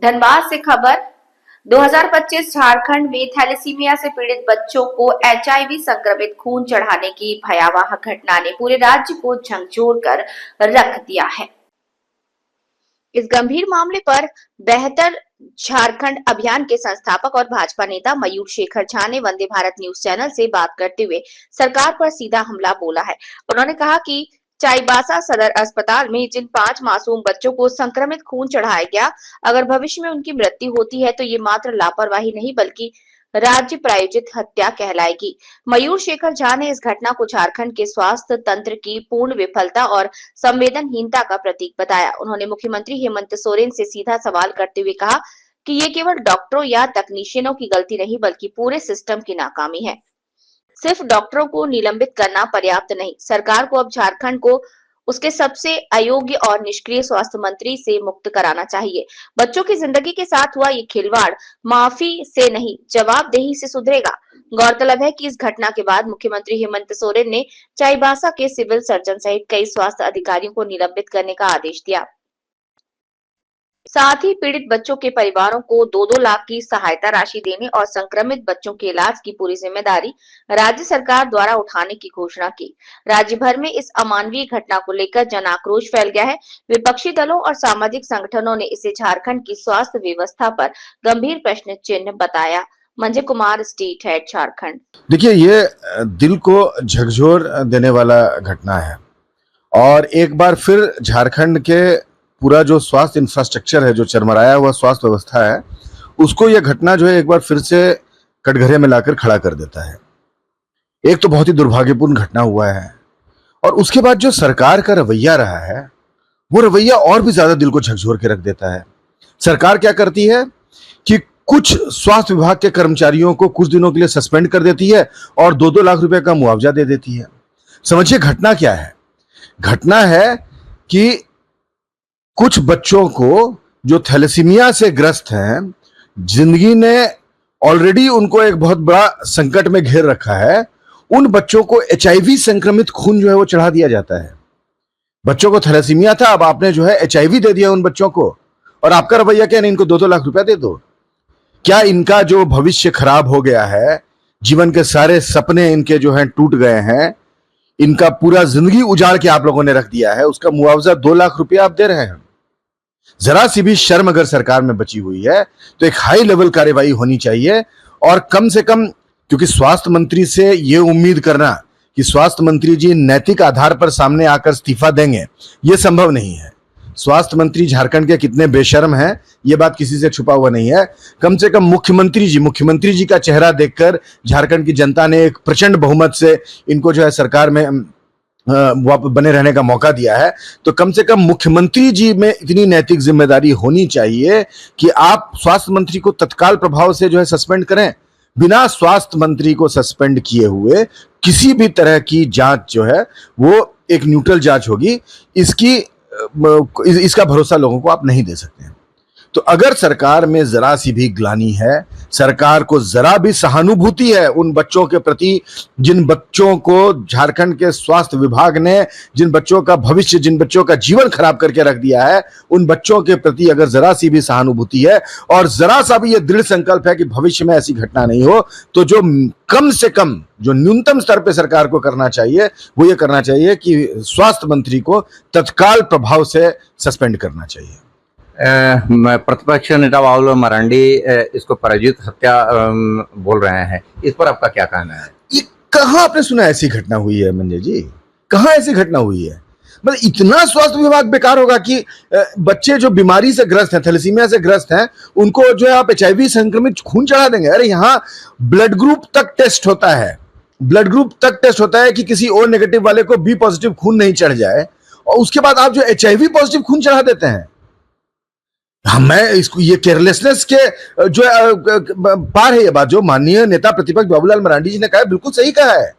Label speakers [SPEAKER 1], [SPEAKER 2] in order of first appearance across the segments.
[SPEAKER 1] धनबाद से खबर 2025 झारखंड में थैलेसीमिया से पीड़ित बच्चों को एचआईवी संक्रमित खून चढ़ाने की भयावह घटना ने पूरे राज्य को झकझोर कर रख दिया है। इस गंभीर मामले पर बेहतर झारखंड अभियान के संस्थापक और भाजपा नेता मयूर शेखर झा ने वंदे भारत न्यूज चैनल से बात करते हुए सरकार पर सीधा हमला बोला है। उन्होंने कहा कि चाईबासा सदर अस्पताल में जिन 5 मासूम बच्चों को संक्रमित खून चढ़ाया गया, अगर भविष्य में उनकी मृत्यु होती है तो ये मात्र लापरवाही नहीं बल्कि राज्य प्रायोजित हत्या कहलाएगी। मयूर शेखर झा ने इस घटना को झारखंड के स्वास्थ्य तंत्र की पूर्ण विफलता और संवेदनहीनता का प्रतीक बताया। उन्होंने मुख्यमंत्री हेमंत सोरेन से सीधा सवाल करते हुए कहा कि ये केवल डॉक्टरों या तकनीशियनों की गलती नहीं बल्कि पूरे सिस्टम की नाकामी है। सिर्फ डॉक्टरों को निलंबित करना पर्याप्त नहीं, सरकार को अब झारखंड को उसके सबसे अयोग्य और निष्क्रिय स्वास्थ्य मंत्री से मुक्त कराना चाहिए। बच्चों की जिंदगी के साथ हुआ ये खिलवाड़ माफी से नहीं, जवाबदेही से सुधरेगा। गौरतलब है कि इस घटना के बाद मुख्यमंत्री हेमंत सोरेन ने चाईबासा के सिविल सर्जन सहित कई स्वास्थ्य अधिकारियों को निलंबित करने का आदेश दिया। साथ ही पीड़ित बच्चों के परिवारों को 2-2 लाख की सहायता राशि देने और संक्रमित बच्चों के इलाज की पूरी जिम्मेदारी राज्य सरकार द्वारा उठाने की घोषणा की। राज्य भर में इस अमानवीय घटना को लेकर जन आक्रोश फैल गया है। विपक्षी दलों और सामाजिक संगठनों ने इसे झारखंड की स्वास्थ्य व्यवस्था पर गंभीर प्रश्न चिन्ह बताया। Manjay Kumar, state head, Jharkhand.
[SPEAKER 2] देखिए, ये दिल को झकझोर देने वाला घटना है और एक बार फिर झारखंड के पूरा जो स्वास्थ्य इंफ्रास्ट्रक्चर है, जो चरमराया हुआ स्वास्थ्य व्यवस्था है, उसको यह घटना जो है एक बार फिर से कटघरे में लाकर खड़ा कर देता है। एक तो बहुत ही दुर्भाग्यपूर्ण घटना हुआ है और उसके बाद जो सरकार का रवैया रहा है, वो रवैया और भी ज्यादा दिल को झकझोर के रख देता है। सरकार क्या करती है कि कुछ स्वास्थ्य विभाग के कर्मचारियों को कुछ दिनों के लिए सस्पेंड कर देती है और 2-2 लाख रुपए का मुआवजा दे देती है। समझिए घटना क्या है। घटना है कि कुछ बच्चों को जो थैलेसीमिया से ग्रस्त हैं, जिंदगी ने ऑलरेडी उनको एक बहुत बड़ा संकट में घेर रखा है, उन बच्चों को एचआईवी संक्रमित खून जो है वो चढ़ा दिया जाता है। बच्चों को थैलेसीमिया था, अब आपने जो है एचआईवी दे दिया उन बच्चों को और आपका रवैया क्या नहीं, इनको 2-2 लाख रुपया दे दो। क्या इनका जो भविष्य खराब हो गया है, जीवन के सारे सपने इनके जो हैं टूट गए हैं, इनका पूरा जिंदगी उजाड़ के आप लोगों ने रख दिया है, उसका मुआवजा 2 लाख रुपया आप दे रहे हैं। जरा सी भी शर्म अगर सरकार में बची हुई है तो एक हाई लेवल कार्रवाई होनी चाहिए और कम से कम, क्योंकि स्वास्थ्य मंत्री से यह उम्मीद करना कि स्वास्थ्य मंत्री जी नैतिक आधार पर सामने आकर इस्तीफा देंगे, यह संभव नहीं है। स्वास्थ्य मंत्री झारखंड के कितने बेशर्म हैं, यह बात किसी से छुपा हुआ नहीं है। कम से कम मुख्यमंत्री जी का चेहरा देखकर झारखंड की जनता ने एक प्रचंड बहुमत से इनको जो है सरकार में बने रहने का मौका दिया है, तो कम से कम मुख्यमंत्री जी में इतनी नैतिक जिम्मेदारी होनी चाहिए कि आप स्वास्थ्य मंत्री को तत्काल प्रभाव से जो है सस्पेंड करें। बिना स्वास्थ्य मंत्री को सस्पेंड किए हुए किसी भी तरह की जांच जो है वो एक न्यूट्रल जांच होगी, इसका भरोसा लोगों को आप नहीं दे सकते हैं। तो अगर सरकार में जरा सी भी ग्लानि है, सरकार को जरा भी सहानुभूति है उन बच्चों के प्रति, जिन बच्चों को झारखंड के स्वास्थ्य विभाग ने, जिन बच्चों का भविष्य, जिन बच्चों का जीवन खराब करके रख दिया है, उन बच्चों के प्रति अगर जरा सी भी सहानुभूति है और जरा सा भी ये दृढ़ संकल्प है कि भविष्य में ऐसी घटना नहीं हो, तो जो कम से कम, जो न्यूनतम स्तर पर सरकार को करना चाहिए वो ये करना चाहिए कि स्वास्थ्य मंत्री को तत्काल प्रभाव से सस्पेंड करना चाहिए।
[SPEAKER 3] प्रतिपक्ष नेता बाबूलाल मरांडी इसको पराजित हत्या बोल रहे हैं, इस पर आपका क्या कहना है?
[SPEAKER 2] ये कहाँ आपने सुना ऐसी घटना हुई है मंजय जी? कहाँ ऐसी घटना हुई है? मतलब इतना स्वास्थ्य विभाग बेकार होगा कि बच्चे जो बीमारी से ग्रस्त हैं, थैलेसीमिया से ग्रस्त हैं, उनको जो है आप एचआईवी संक्रमित खून चढ़ा देंगे? अरे यहाँ ब्लड ग्रुप तक टेस्ट होता है, ब्लड ग्रुप तक टेस्ट होता है कि किसी ओ नेगेटिव वाले को बी पॉजिटिव खून नहीं चढ़ जाए, और उसके बाद आप जो एचआईवी पॉजिटिव खून चढ़ा देते हैं। मैं इसको, ये केयरलेसनेस के जो पार है ये बात जो माननीय नेता प्रतिपक्ष बाबूलाल मरांडी जी ने कहा है, बिल्कुल सही कहा है।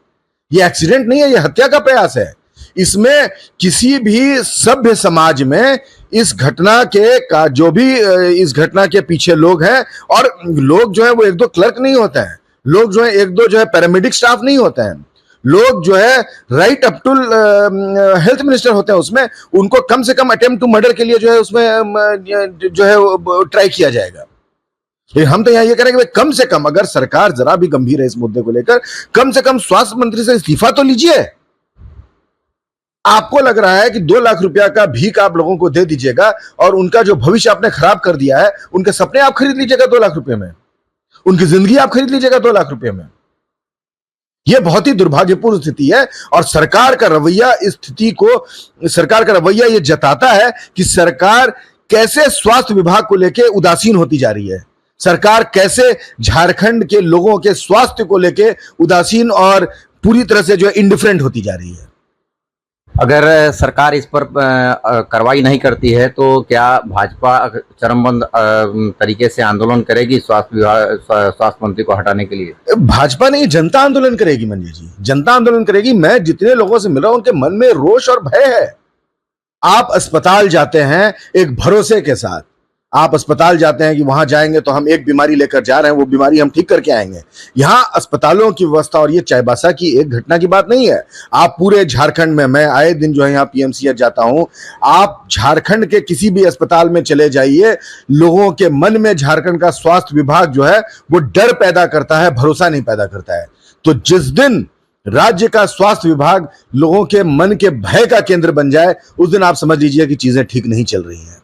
[SPEAKER 2] ये एक्सीडेंट नहीं है, ये हत्या का प्रयास है। इसमें किसी भी सभ्य समाज में इस घटना के का जो भी इस घटना के पीछे लोग हैं, और लोग जो है वो 1-2 क्लर्क नहीं होते हैं, लोग जो है 1-2 जो है पैरामेडिक स्टाफ नहीं होते हैं, लोग जो है right up to health minister होते हैं, उसमें उनको कम से कम अटेम्प्ट टू मर्डर के लिए जो है उसमें जो है ट्राई किया जाएगा। लेकिन हम तो यहाँ ये कह रहे हैं कि भाई कम से कम अगर सरकार जरा भी गंभीर है इस मुद्दे को लेकर, कम से कम स्वास्थ्य मंत्री से इस्तीफा तो लीजिए। आपको लग रहा है कि 2 लाख रुपया का भीख आप लोगों को दे दीजिएगा और उनका जो भविष्य आपने खराब कर दिया है, उनके सपने आप खरीद लीजिएगा 2 लाख रुपए में, उनकी जिंदगी आप खरीद लीजिएगा 2 लाख रुपए में। यह बहुत ही दुर्भाग्यपूर्ण स्थिति है और सरकार का रवैया इस स्थिति को, सरकार का रवैया यह जताता है कि सरकार कैसे स्वास्थ्य विभाग को लेकर उदासीन होती जा रही है, सरकार कैसे झारखंड के लोगों के स्वास्थ्य को लेकर उदासीन और पूरी तरह से जो है इंडिफरेंट होती जा रही है।
[SPEAKER 3] अगर सरकार इस पर कार्रवाई नहीं करती है तो क्या भाजपा चरमबंद तरीके से आंदोलन करेगी स्वास्थ्य मंत्री को हटाने के लिए?
[SPEAKER 2] भाजपा नहीं, जनता आंदोलन करेगी मंजी जी, जनता आंदोलन करेगी। मैं जितने लोगों से मिल रहा हूं उनके मन में रोष और भय है। आप अस्पताल जाते हैं एक भरोसे के साथ, आप अस्पताल जाते हैं कि वहां जाएंगे तो हम एक बीमारी लेकर जा रहे हैं, वो बीमारी हम ठीक करके आएंगे। यहां अस्पतालों की व्यवस्था, और ये चाईबासा की एक घटना की बात नहीं है, आप पूरे झारखंड में, मैं आए दिन जो है यहाँ पीएमसीएच जाता हूं, आप झारखंड के किसी भी अस्पताल में चले जाइए, लोगों के मन में झारखंड का स्वास्थ्य विभाग जो है वो डर पैदा करता है, भरोसा नहीं पैदा करता है। तो जिस दिन राज्य का स्वास्थ्य विभाग लोगों के मन के भय का केंद्र बन जाए, उस दिन आप समझ लीजिए कि चीजें ठीक नहीं चल रही हैं।